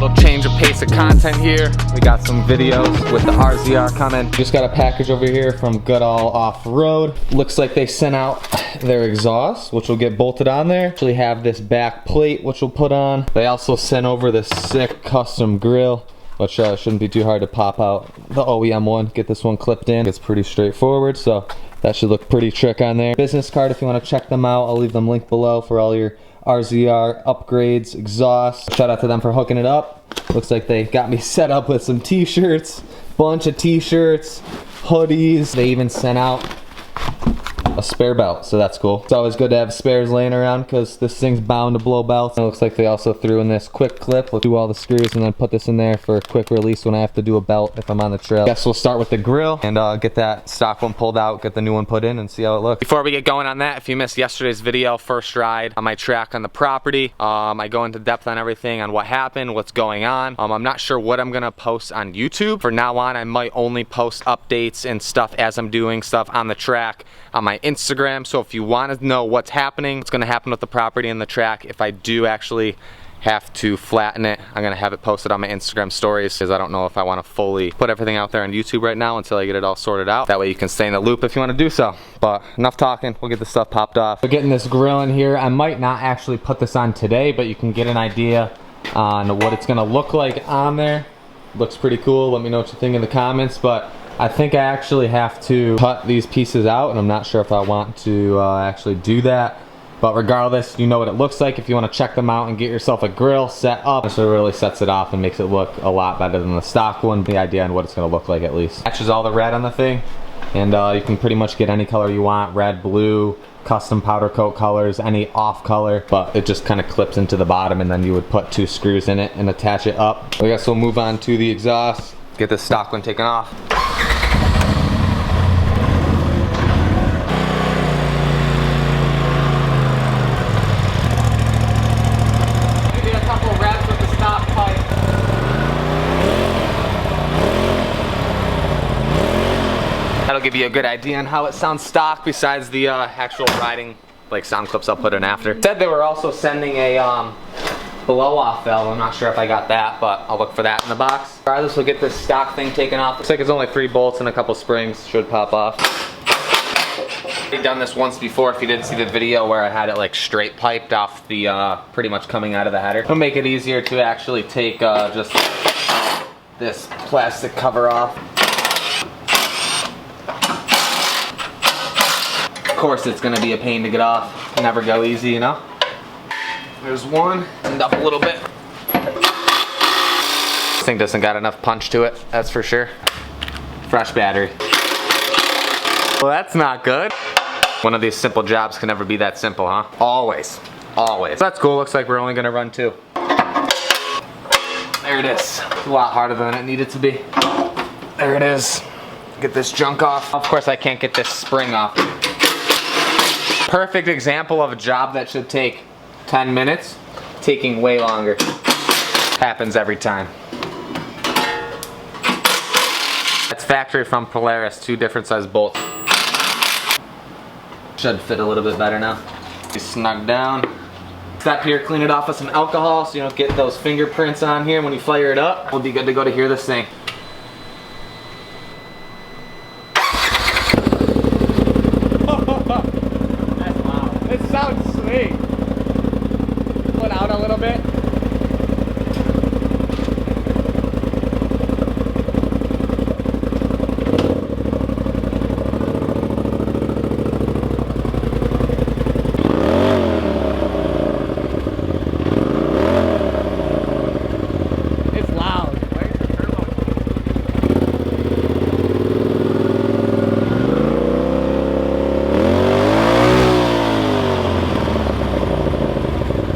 little change of pace of content here. We got some videos with the RZR coming. Just got a package over here from Goodall Off-Road. Looks like they sent out their exhaust, which will get bolted on there. Actually have this back plate, which we'll put on. They also sent over this sick custom grill, which shouldn't be too hard to pop out. The OEM one, get this one clipped in. It's pretty straightforward, so that should look pretty trick on there. Business card if you want to check them out. I'll leave them linked below for all your RZR upgrades, exhaust. Shout out to them for hooking it up. Looks like they got me set up with some t-shirts, bunch of t-shirts, hoodies. They even sent out a spare belt, so that's cool. It's always good to have spares laying around because this thing's bound to blow belts. And it looks like they also threw in this quick clip. We'll do all the screws and then put this in there for a quick release when I have to do a belt if I'm on the trail. Guess we'll start with the grill and get that stock one pulled out, get the new one put in, and see how it looks. Before we get going on that, if you missed yesterday's video, first ride on my track on the property, I go into depth on everything on what happened, what's going on. I'm not sure what I'm gonna post on YouTube. For now on, I might only post updates and stuff as I'm doing stuff on the track on my Instagram. So if you want to know what's happening, what's going to happen with the property and the track, if I do actually have to flatten it, I'm going to have it posted on my Instagram stories because I don't know if I want to fully put everything out there on YouTube right now until I get it all sorted out. That way you can stay in the loop if you want to do so. But enough talking, we'll get this stuff popped off. We're getting this grill in here. I might not actually put this on today, but you can get an idea on what it's going to look like on there. Looks pretty cool. Let me know what you think in the comments. But I think I actually have to cut these pieces out, and I'm not sure if I want to actually do that. But regardless, you know what it looks like. If you want to check them out and get yourself a grill set up, so it really sets it off and makes it look a lot better than the stock one. The idea on what it's going to look like at least. Matches all the red on the thing, and you can pretty much get any color you want. Red, blue, custom powder coat colors, any off color, but it just kind of clips into the bottom, and then you would put 2 screws in it and attach it up. I guess we'll move on to the exhaust. Get this stock one taken off. That'll give you a good idea on how it sounds stock besides the actual riding like sound clips I'll put in after. Said they were also sending a blow off valve. I'm not sure if I got that, but I'll look for that in the box. Regardless, we'll get this stock thing taken off. Looks like it's only 3 bolts and a couple springs. Should pop off. I've done this once before if you didn't see the video where I had it like straight piped off the pretty much coming out of the header. It'll make it easier to actually take just this plastic cover off. Of course it's gonna be a pain to get off. Never go easy, you know? There's one, end up a little bit. This thing doesn't got enough punch to it, that's for sure. Fresh battery. Well, that's not good. One of these simple jobs can never be that simple, huh? Always, always. That's cool, looks like we're only gonna run 2. There it is. It's a lot harder than it needed to be. There it is. Get this junk off. Of course I can't get this spring off. Perfect example of a job that should take 10 minutes, taking way longer. Happens every time. It's factory from Polaris, 2 different size bolts. Should fit a little bit better now. Be snug down. Step here, clean it off with some alcohol so you don't get those fingerprints on here when you fire it up. We'll be good to go to hear this thing. It sounds sweet. Put out a little bit. It's loud. Where's the turbo?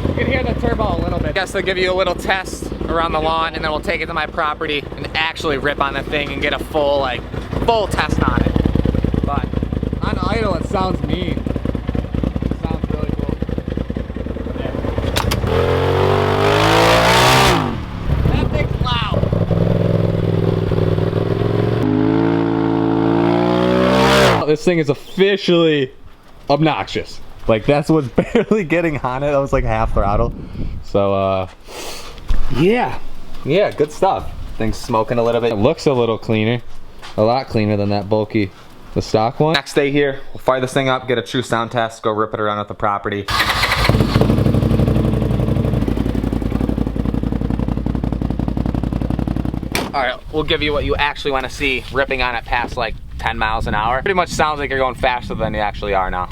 You can hear the turbo a little bit. I guess they'll give you a little test around the lawn, and then we'll take it to my property and actually rip on the thing and get a full test on it. But on idle, it sounds mean. It sounds really cool. Yeah. That thing's loud. This thing is officially obnoxious. Like, that's what's barely getting on it. That was like half throttle. So, yeah. Yeah, good stuff. Thing's smoking a little bit. It looks a little cleaner. A lot cleaner than that bulky, the stock one. Next day here, we'll fire this thing up, get a true sound test, go rip it around at the property. All right, we'll give you what you actually want to see ripping on it past like 10 miles an hour. Pretty much sounds like you're going faster than you actually are now.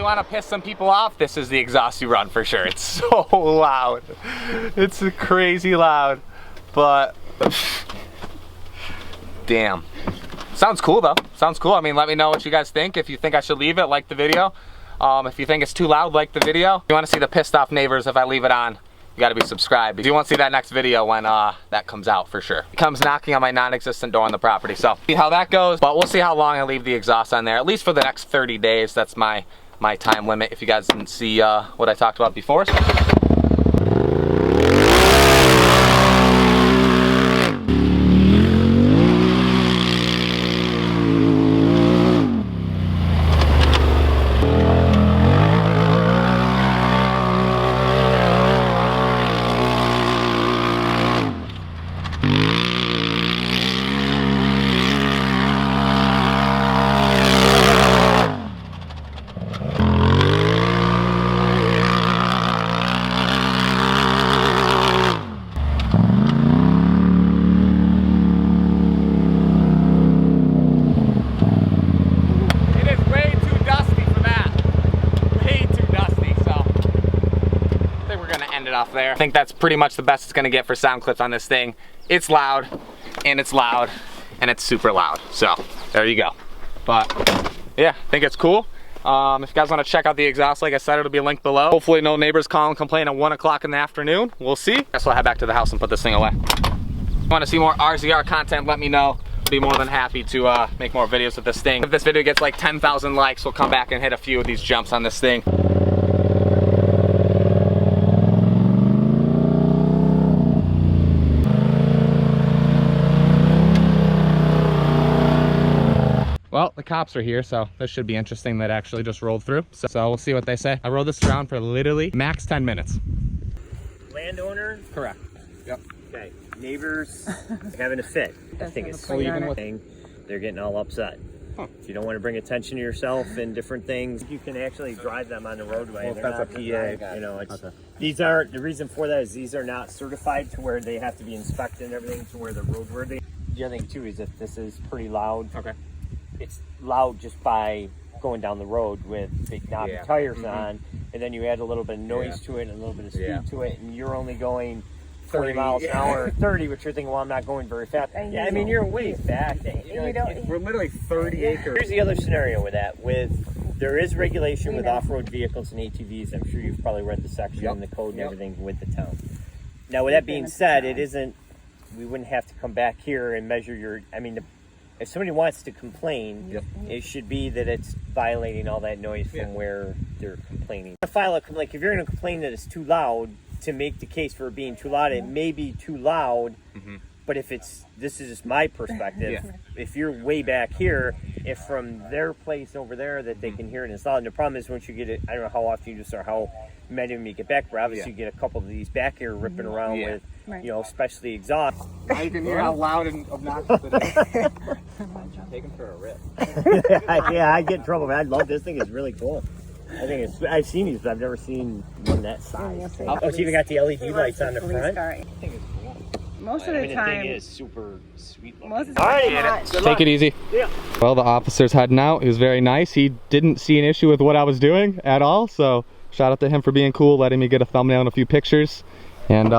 Want to piss some people off, this is the exhaust you run for sure. It's so loud. It's crazy loud, but damn. Sounds cool though. Sounds cool. I mean, let me know what you guys think. If you think I should leave it, like the video. If you think it's too loud, like the video. If you want to see the pissed off neighbors if I leave it on, you got to be subscribed. If you want to see that next video when that comes out for sure. It comes knocking on my non-existent door on the property. So see how that goes, but we'll see how long I leave the exhaust on there, at least for the next 30 days. That's my time limit if you guys didn't see what I talked about before. Off there. I think that's pretty much the best it's gonna get for sound clips on this thing. It's loud, and it's loud, and it's super loud. So there you go. But yeah, I think it's cool. If you guys want to check out the exhaust, like I said, it'll be linked below. Hopefully no neighbors call and complain at 1 o'clock in the afternoon. We'll see. Guess we'll head back to the house and put this thing away. If you want to see more RZR content, let me know. I'll be more than happy to make more videos with this thing. If this video gets like 10,000 likes, we'll come back and hit a few of these jumps on this thing. Well, the cops are here, so this should be interesting. That actually just rolled through. So we'll see what they say. I rode this around for literally max 10 minutes. Landowner? Correct. Yep. Okay. Neighbors having a fit. I think it's even with thing. They're getting all upset. Huh. If you don't want to bring attention to yourself and different things, you can actually drive them on the roadway. Well, that's a PA. You know, it's, these aren't, the reason for that is these are not certified to where they have to be inspected and everything to where they're roadworthy. The other thing too is if this is pretty loud. Okay. It's loud just by going down the road with big knobby tires on, and then you add a little bit of noise to it and a little bit of speed to it, and you're only going 30 miles an hour, 30, but you're thinking, well, I'm not going very fast. Yeah, I mean, you're ways back. We're literally 30 acres. Here's the other scenario with that. There is regulation with off-road vehicles and ATVs. I'm sure you've probably read the section and the code and everything with the town. Now, with that being said, it isn't, we wouldn't have to come back here and measure your, I mean, if somebody wants to complain, it should be that it's violating all that noise from where they're complaining. Like if you're going to complain that it's too loud, to make the case for it being too loud, it may be too loud, but if it's, this is just my perspective, if you're way back here, if from their place over there that they can hear it and it's loud, and the problem is once you get it, I don't know how often you just or how many of them you get back, but obviously you get a couple of these back here ripping around with, you know, especially exhaust. Now you can hear how loud and obnoxious it is. Take him for a rip. Yeah, I get in trouble, man. I love this thing. It's really cool. I think it's, I've seen these, but I've never seen one that size. Oh, it's even got the LED lights on the front. I think it's cool. Most of the The time, thing is super sweet looking. most of the time, not. Take it easy. Yeah. Well, the officer's heading out. He was very nice. He didn't see an issue with what I was doing at all. So shout out to him for being cool, letting me get a thumbnail and a few pictures. And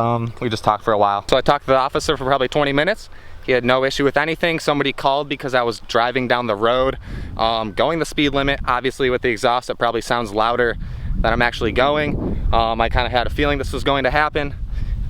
we just talked for a while. So I talked to the officer for probably 20 minutes. He had no issue with anything. Somebody called because I was driving down the road, going the speed limit. Obviously with the exhaust, it probably sounds louder than I'm actually going. I kind of had a feeling this was going to happen.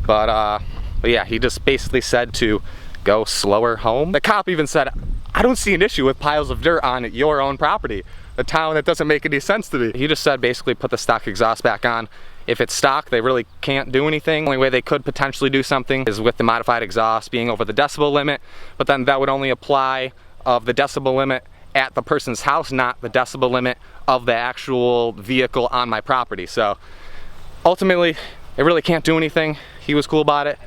But yeah, he just basically said to go slower home. The cop even said, I don't see an issue with piles of dirt on your own property. A town that doesn't make any sense to me. He just said basically put the stock exhaust back on. If it's stock, they really can't do anything. The only way they could potentially do something is with the modified exhaust being over the decibel limit, but then that would only apply of the decibel limit at the person's house, not the decibel limit of the actual vehicle on my property. So ultimately, it really can't do anything. He was cool about it.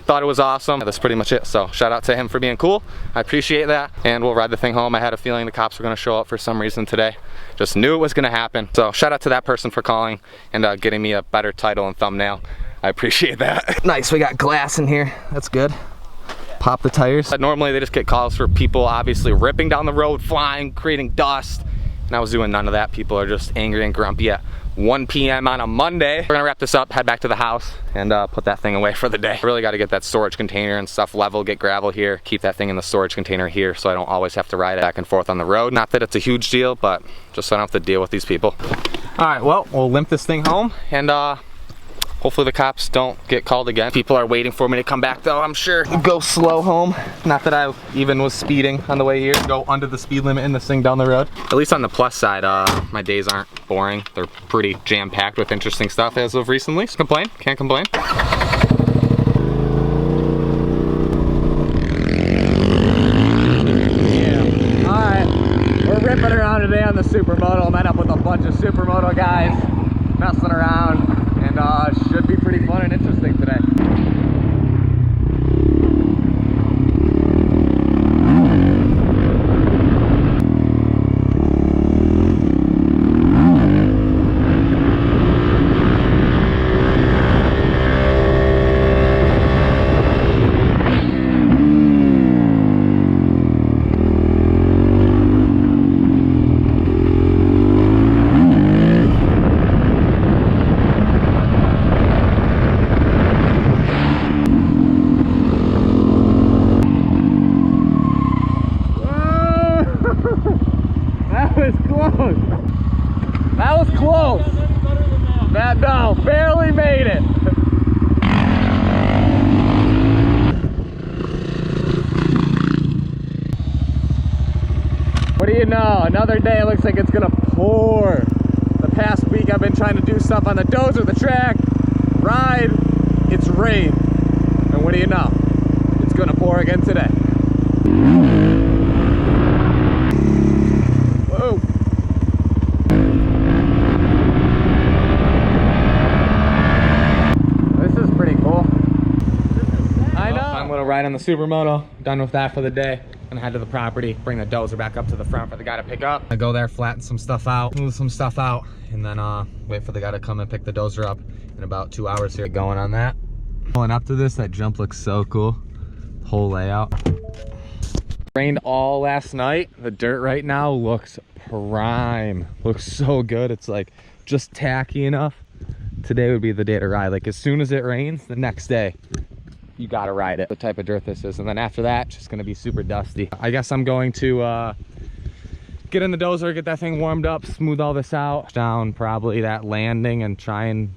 Thought it was awesome. That's pretty much it. So shout out to him for being cool. I appreciate that. And we'll ride the thing home. I had a feeling the cops were gonna show up for some reason today. Just knew it was gonna happen. So shout out to that person for calling and getting me a better title and thumbnail. I appreciate that. Nice, we got glass in here. That's good. Pop the tires. Normally they just get calls for people obviously ripping down the road, flying, creating dust. And I was doing none of that. People are just angry and grumpy at 1 p.m. on a Monday. We're gonna wrap this up, head back to the house, and put that thing away for the day. Really gotta get that storage container and stuff level, get gravel here, keep that thing in the storage container here so I don't always have to ride it back and forth on the road. Not that it's a huge deal, but just so I don't have to deal with these people. All right, well, we'll limp this thing home, and hopefully the cops don't get called again. People are waiting for me to come back though, I'm sure. Go slow home. Not that I even was speeding on the way here. Go under the speed limit in this thing down the road. At least on the plus side, my days aren't boring. They're pretty jam-packed with interesting stuff as of recently. Complain, can't complain. Yeah. Alright, we're ripping around today on the Supermoto. Met up with a bunch of Supermoto guys, messing around. And should be pretty fun and interesting today. That was close. That no, barely made it. What do you know? Another day looks like it's gonna pour. The past week I've been trying to do stuff on the dozer, the track, ride. It's rain. And what do you know? It's gonna pour again today. Whoa. Ride on the Supermoto, done with that for the day. Gonna head to the property, bring the dozer back up to the front for the guy to pick up. I go there, flatten some stuff out, move some stuff out, and then wait for the guy to come and pick the dozer up in about 2 hours here. Going on that. Pulling up to this, that jump looks so cool. The whole layout. Rained all last night. The dirt right now looks prime. Looks so good. It's like just tacky enough. Today would be the day to ride. Like as soon as it rains, the next day, you gotta ride it, the type of dirt this is. And then after that, it's just gonna be super dusty. I guess I'm going to get in the dozer, get that thing warmed up, smooth all this out, down probably that landing and try and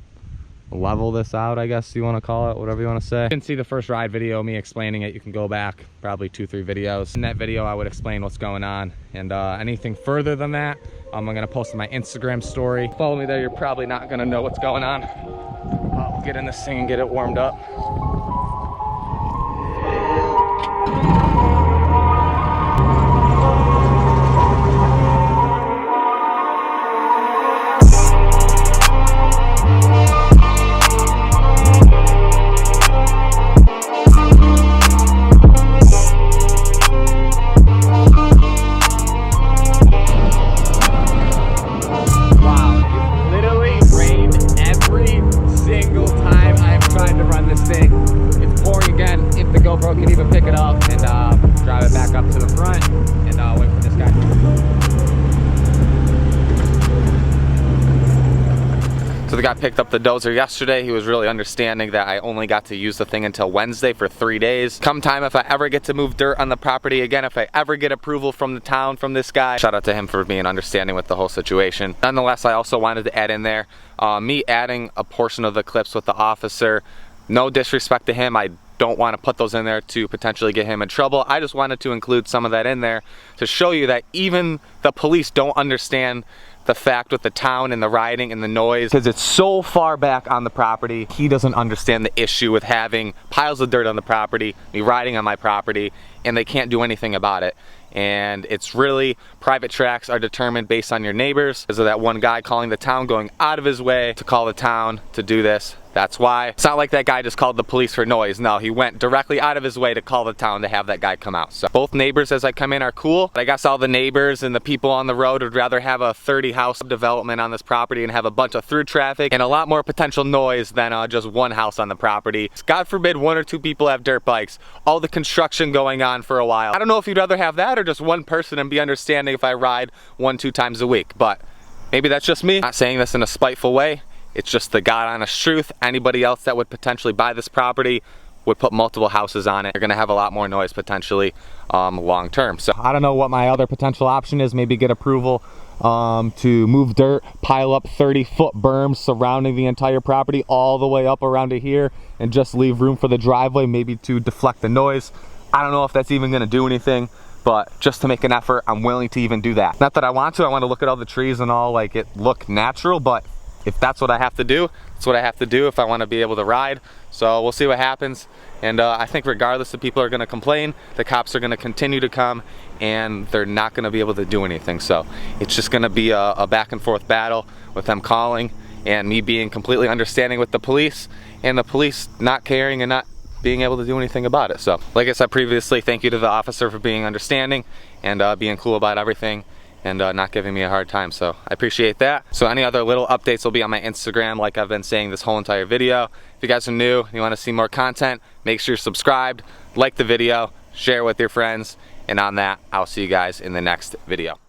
level this out, I guess you wanna call it, whatever you wanna say. If you didn't see the first ride video, me explaining it, you can go back probably 2-3 videos. In that video, I would explain what's going on. And anything further than that, I'm gonna post on my Instagram story. Follow me there, you're probably not gonna know what's going on. We'll get in this thing and get it warmed up. Wow, it literally rained every single time I've tried to run this thing. got picked up the dozer yesterday. He was really understanding that I only got to use the thing until Wednesday for 3 days. Come time, if I ever get to move dirt on the property again, if I ever get approval from the town, from this guy, shout out to him for being understanding with the whole situation. Nonetheless, I also wanted to add in there, me adding a portion of the clips with the officer. No disrespect to him, I don't want to put those in there to potentially get him in trouble. I just wanted to include some of that in there to show you that even the police don't understand the fact with the town and the riding and the noise, because it's so far back on the property. He doesn't understand the issue with having piles of dirt on the property, me riding on my property, and they can't do anything about it. And it's really, private tracks are determined based on your neighbors. Because of that one guy calling the town, going out of his way to call the town to do this. That's why. It's not like that guy just called the police for noise. No, he went directly out of his way to call the town to have that guy come out. So both neighbors as I come in are cool. But I guess all the neighbors and the people on the road would rather have a 30 house development on this property and have a bunch of through traffic and a lot more potential noise than just one house on the property. God forbid 1 or 2 people have dirt bikes. All the construction going on for a while. I don't know if you'd rather have that or just one person and be understanding if I ride 1-2 times a week. But maybe that's just me. I'm not saying this in a spiteful way. It's just the God honest truth. Anybody else that would potentially buy this property would put multiple houses on it. They're gonna have a lot more noise potentially long term. So I don't know what my other potential option is. Maybe get approval to move dirt, pile up 30-foot berms surrounding the entire property all the way up around to here and just leave room for the driveway, maybe to deflect the noise. I don't know if that's even gonna do anything, but just to make an effort, I'm willing to even do that. Not that I want to look at all the trees and all, like it look natural, but if that's what I have to do, that's what I have to do if I want to be able to ride. So we'll see what happens. And I think regardless if people are going to complain, the cops are going to continue to come and they're not going to be able to do anything. So it's just going to be a back and forth battle with them calling and me being completely understanding with the police and the police not caring and not being able to do anything about it. So like I said previously, thank you to the officer for being understanding and being cool about everything and not giving me a hard time, so I appreciate that. So any other little updates will be on my Instagram like I've been saying this whole entire video. If you guys are new and you want to see more content, make sure you're subscribed, like the video, share with your friends, and on that, I'll see you guys in the next video.